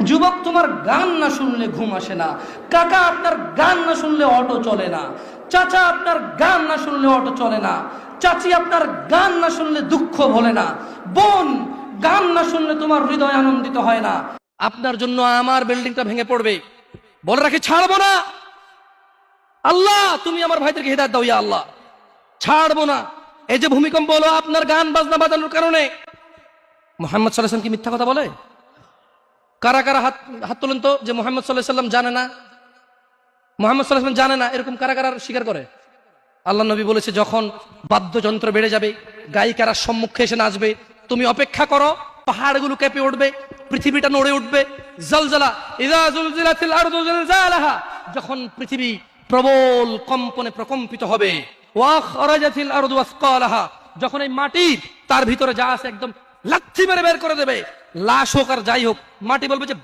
যুবক, তোমার গান না শুনলে ঘুম আসে না। কাকা, আপনার গান না শুনলে অটো চলে না। চাচা, আপনার গান না শুনলে অটো চলে না। চাচি, আপনার গান না শুনলে দুঃখ ভোলে না। বোন, গান না শুনলে তোমার হৃদয় আনন্দিত হয় না। আপনার জন্য আমার বিল্ডিংটা ভেঙে পড়বে, বলে রাখি ছাড়বো না। আল্লাহ, তুমি আমার ভাইদেরকে হিদায়াত দাও, ইয়া আল্লাহ, ছাড়বো না। এই যে ভূমিকম্প হলো আপনার গান বাজনা বাজানোর কারণে। মুহাম্মদ সাল্লাল্লাহু আলাইহি ওয়াসাল্লাম কি মিথ্যা কথা বলে? কারা কারা হাত হাত তোলেন তো, যে মুহাম্মদ সাল্লাল্লাহু আলাইহি ওয়াসাল্লাম জানে না, মুহাম্মদ সাল্লাল্লাহু আলাইহি ওয়াসাল্লাম জানে না, এরকম কারা কারা স্বীকার করে? আল্লাহ নবী বলেছে, যখন বাদ্যযন্ত্র বেড়ে যাবে, গায়িকারা সম্মুখে এসে নাচবে, তুমি অপেক্ষা করো, পাহাড়গুলো কেঁপে উঠবে, পৃথিবীটা নড়ে উঠবে। জালজালা, ইযা জুলজিলাতিল আরদু জিলজালাহা, যখন পৃথিবী প্রবল কম্পনে প্রকম্পিত হবে। ওয়া খরাজাতিল আরদু আসকালাহা, যখন এই মাটি তার ভিতরে যা আছে একদম লাথি মেরে বের করে দেবে, লাশ হোক আর যাই হোক, মাটি বলবে যে